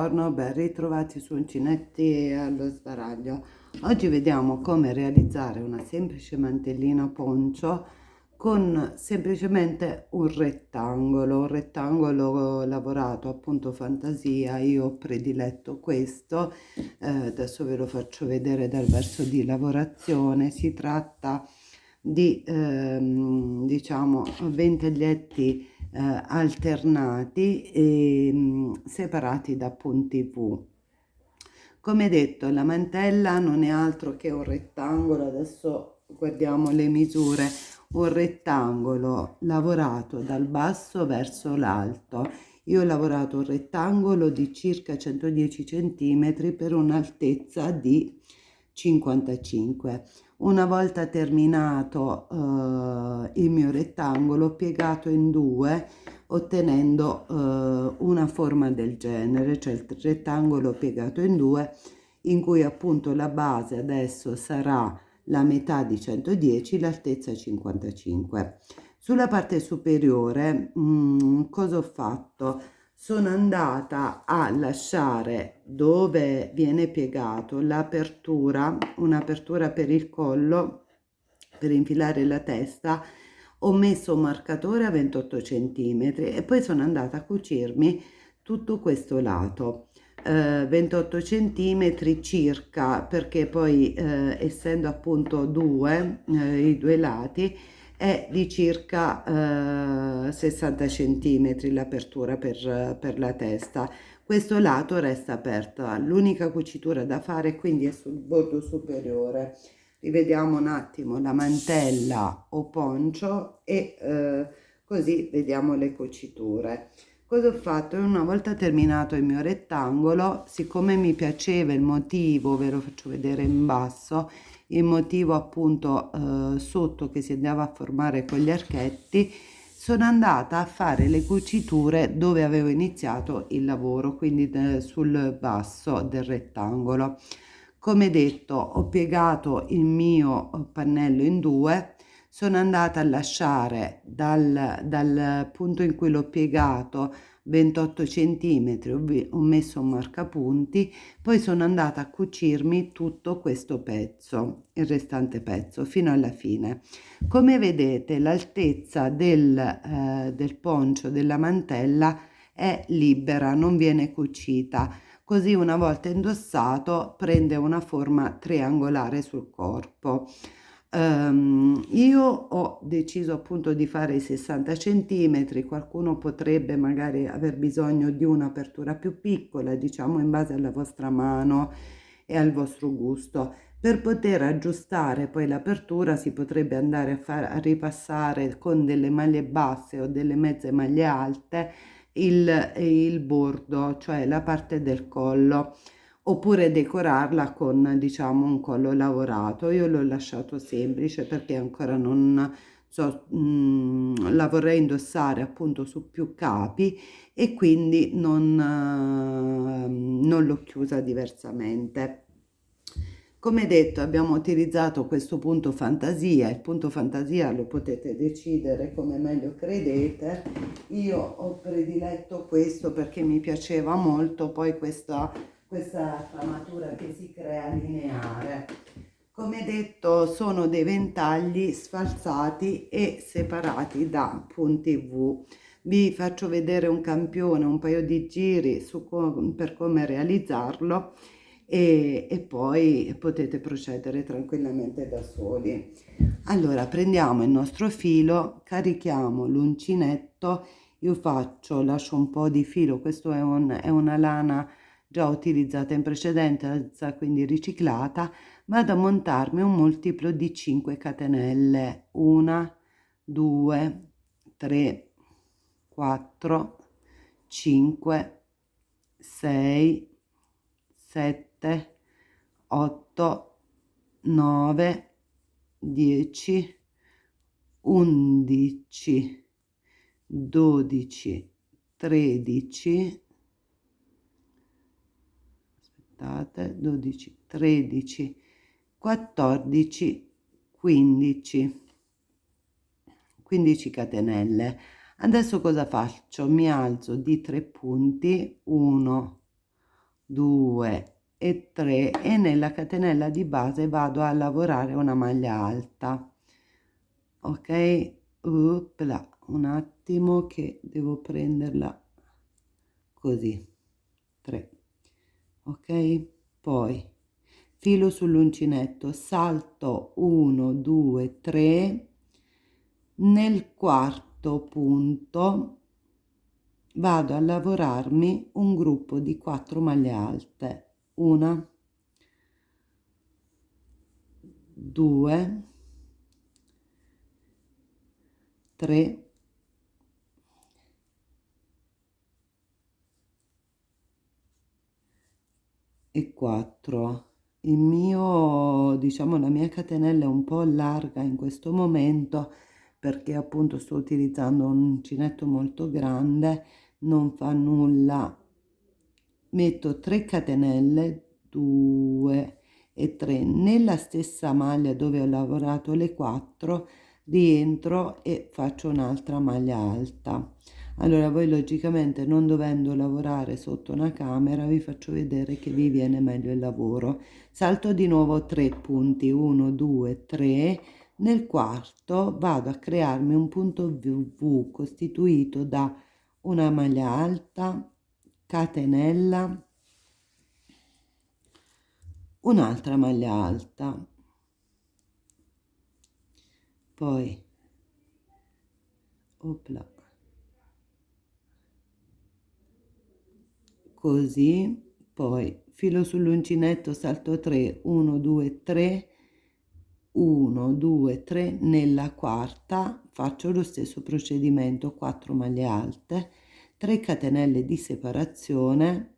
Buongiorno, ben ritrovati su Uncinetti allo sbaraglio. Oggi vediamo come realizzare una semplice mantellina poncio con semplicemente un rettangolo lavorato appunto fantasia. Io ho prediletto questo, adesso ve lo faccio vedere dal verso di lavorazione. Si tratta di diciamo 20 taglietti alternati e separati da punti V. Come detto, la mantella non è altro che un rettangolo. Adesso guardiamo le misure. Un rettangolo lavorato dal basso verso l'alto. Io ho lavorato un rettangolo di circa 110 cm per un'altezza di 55. Una volta terminato il mio rettangolo, ho piegato in due, ottenendo una forma del genere, cioè il rettangolo piegato in due, in cui appunto la base adesso sarà la metà di 110, l'altezza 55. Sulla parte superiore, cosa ho fatto? Sono andata a lasciare dove viene piegato l'apertura, un'apertura per il collo per infilare la testa. Ho messo un marcatore a 28 centimetri e poi sono andata a cucirmi tutto questo lato, 28 centimetri circa, perché poi essendo appunto i due lati, è di circa 60 centimetri l'apertura per la testa. Questo lato resta aperto, l'unica cucitura da fare quindi è sul bordo superiore. Rivediamo un attimo la mantella o poncio e così vediamo le cuciture. Cosa ho fatto? Una volta terminato il mio rettangolo, siccome mi piaceva il motivo, ve lo faccio vedere in basso, il motivo appunto sotto che si andava a formare con gli archetti, sono andata a fare le cuciture dove avevo iniziato il lavoro, quindi sul basso del rettangolo. Come detto, ho piegato il mio pannello in due, sono andata a lasciare dal punto in cui l'ho piegato 28 centimetri, ho messo un marcapunti, poi sono andata a cucirmi tutto questo pezzo, il restante pezzo, fino alla fine. Come vedete, l'altezza del poncio della mantella è libera, non viene cucita, così una volta indossato prende una forma triangolare sul corpo. Io ho deciso appunto di fare i 60 centimetri. Qualcuno potrebbe magari aver bisogno di un'apertura più piccola, diciamo in base alla vostra mano e al vostro gusto. Per poter aggiustare poi l'apertura si potrebbe andare a ripassare con delle maglie basse o delle mezze maglie alte il bordo, cioè la parte del collo, oppure decorarla con diciamo un collo lavorato. Io l'ho lasciato semplice perché ancora non so, la vorrei indossare appunto su più capi e quindi non l'ho chiusa diversamente. Come detto, abbiamo utilizzato questo punto fantasia. Il punto fantasia lo potete decidere come meglio credete. Io ho prediletto questo perché mi piaceva molto poi questa tramatura che si crea lineare. Come detto, sono dei ventagli sfalsati e separati da punti V. Vi faccio vedere un campione, un paio di giri per come realizzarlo e poi potete procedere tranquillamente da soli. Allora, prendiamo il nostro filo, carichiamo l'uncinetto. Io lascio un po' di filo, questo è una lana già utilizzata in precedenza, quindi riciclata. Vado a montarmi un multiplo di 5 catenelle, 1, 2, 3, 4, 5, 6, 7, 8, 9, 10, 11, 12, 13, aspettate, 12, 13, 14, 15, 15 catenelle. Adesso cosa faccio? Mi alzo di 3 punti, 1, 2 e 3 e nella catenella di base vado a lavorare una maglia alta. Ok, Uppla, un attimo che devo prenderla così, 3, ok, poi filo sull'uncinetto, salto 1 2 3, nel quarto punto vado a lavorarmi un gruppo di 4 maglie alte, 1 2 3 e 4. Il mio, diciamo, la mia catenella è un po' larga in questo momento perché appunto sto utilizzando un uncinetto molto grande, non fa nulla, metto 3 catenelle, 2 e 3 nella stessa maglia dove ho lavorato le 4, rientro e faccio un'altra maglia alta. Allora voi logicamente, non dovendo lavorare sotto una camera, vi faccio vedere che vi viene meglio il lavoro. Salto di nuovo 3 punti, 1 2 3, nel quarto vado a crearmi un punto V costituito da una maglia alta, catenella, un'altra maglia alta, poi opla, così, poi filo sull'uncinetto, salto 3, 1 2 3, 1 2 3, nella quarta faccio lo stesso procedimento, 4 maglie alte, 3 catenelle di separazione,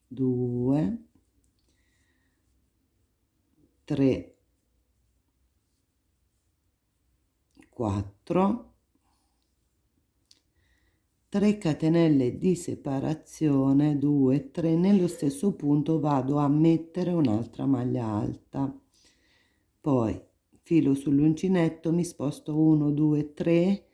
2 3 4, 3 catenelle di separazione, 2 3, nello stesso punto vado a mettere un'altra maglia alta, poi filo sull'uncinetto, mi sposto 1 2 3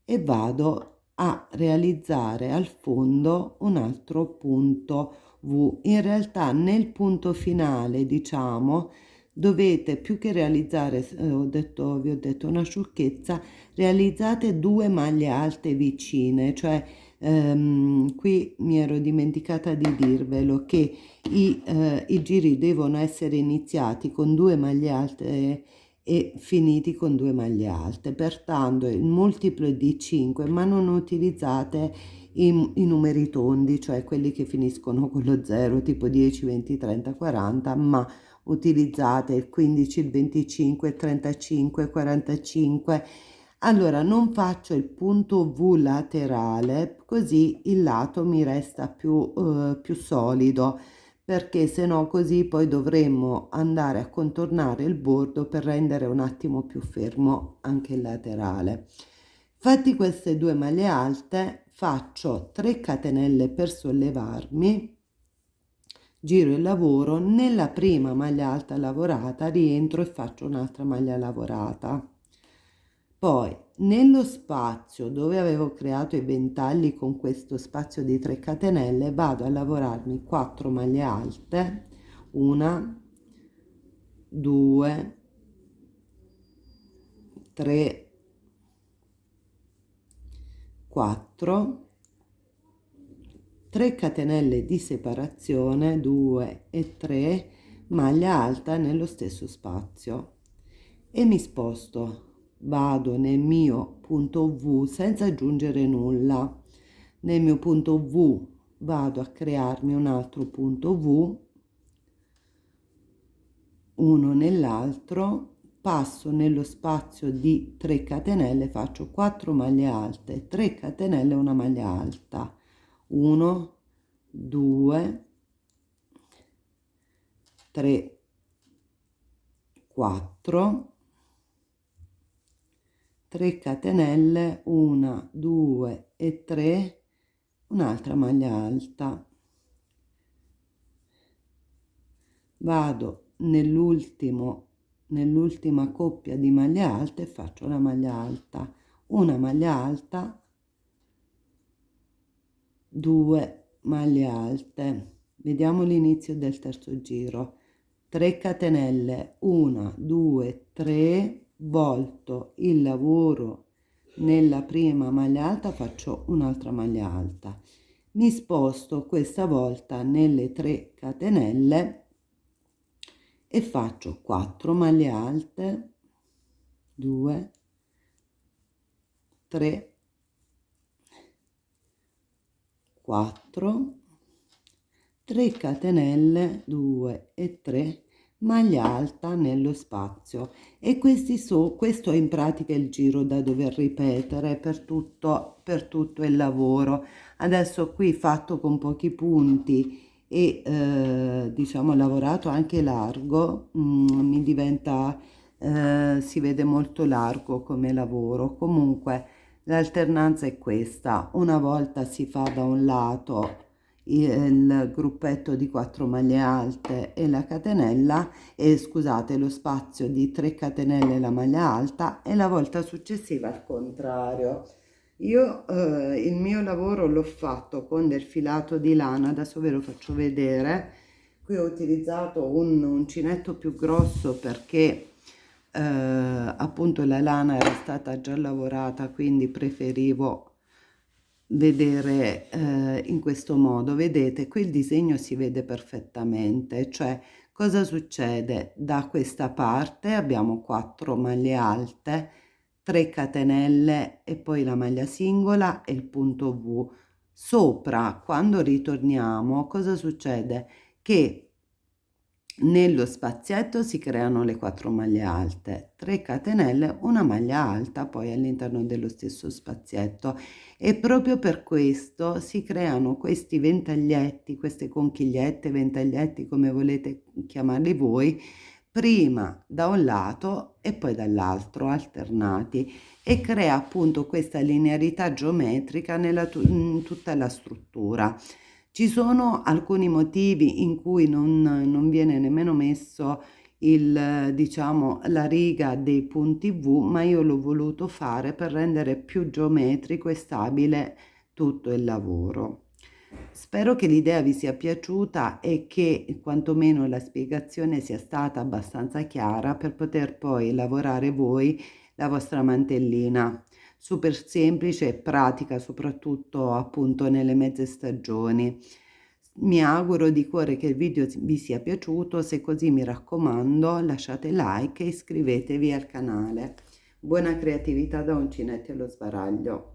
e vado a realizzare al fondo un altro punto V. In realtà nel punto finale, diciamo, dovete, più che realizzare, vi ho detto una sciocchezza, realizzate 2 maglie alte vicine, cioè qui mi ero dimenticata di dirvelo che i giri devono essere iniziati con 2 maglie alte e finiti con 2 maglie alte, pertanto il multiplo è di 5, ma non utilizzate i numeri tondi, cioè quelli che finiscono con lo 0, tipo 10 20 30 40, ma utilizzate il 15, il 25, il 35, 45. Allora non faccio il punto V laterale, così il lato mi resta più solido, perché se no così poi dovremmo andare a contornare il bordo per rendere un attimo più fermo anche il laterale. Fatti queste 2 maglie alte, faccio 3 catenelle per sollevarmi, giro il lavoro, nella prima maglia alta lavorata rientro e faccio un'altra maglia lavorata, poi nello spazio dove avevo creato i ventagli con questo spazio di 3 catenelle vado a lavorarmi 4 maglie alte, 1 2 3 4, 3 catenelle di separazione, 2 e 3, maglia alta nello stesso spazio e mi sposto, vado nel mio punto V senza aggiungere nulla, nel mio punto V vado a crearmi un altro punto V, uno nell'altro, passo nello spazio di 3 catenelle, faccio 4 maglie alte, 3 catenelle, una maglia alta, 1 2 3 4, 3 catenelle, 1 2 e 3, un'altra maglia alta, vado nell'ultima coppia di maglie alte e faccio una maglia alta, una maglia alta, 2 maglie alte, vediamo l'inizio del terzo giro, 3 catenelle, 1 2 3, volto il lavoro nella prima maglia alta, faccio un'altra maglia alta, mi sposto questa volta nelle 3 catenelle e faccio 4 maglie alte, 2 3 4, 3 catenelle, 2 e 3, maglia alta nello spazio, e questo è in pratica il giro da dover ripetere per tutto il lavoro. Adesso qui fatto con pochi punti e diciamo lavorato anche largo, mi diventa si vede molto largo come lavoro. Comunque l'alternanza è questa: una volta si fa da un lato il gruppetto di 4 maglie alte e la catenella, e scusate, lo spazio di 3 catenelle e la maglia alta, e la volta successiva al contrario. Io il mio lavoro l'ho fatto con del filato di lana, adesso ve lo faccio vedere. Qui ho utilizzato un uncinetto più grosso perché appunto la lana era stata già lavorata, quindi preferivo vedere in questo modo. Vedete, qui il disegno si vede perfettamente, cioè cosa succede? Da questa parte abbiamo 4 maglie alte, 3 catenelle e poi la maglia singola e il punto V. Sopra, quando ritorniamo, cosa succede? Che nello spazietto si creano le 4 maglie alte, 3 catenelle, una maglia alta poi all'interno dello stesso spazietto, e proprio per questo si creano questi ventaglietti, queste conchigliette, ventaglietti, come volete chiamarli voi, prima da un lato e poi dall'altro, alternati, e crea appunto questa linearità geometrica in tutta la struttura. Ci sono alcuni motivi in cui non viene nemmeno messo diciamo, la riga dei punti V, ma io l'ho voluto fare per rendere più geometrico e stabile tutto il lavoro. Spero che l'idea vi sia piaciuta e che quantomeno la spiegazione sia stata abbastanza chiara per poter poi lavorare voi la vostra mantellina. Super semplice e pratica, soprattutto appunto nelle mezze stagioni. Mi auguro di cuore che il video vi sia piaciuto. Se così, mi raccomando, lasciate like e iscrivetevi al canale. Buona creatività da Uncinetto allo sbaraglio.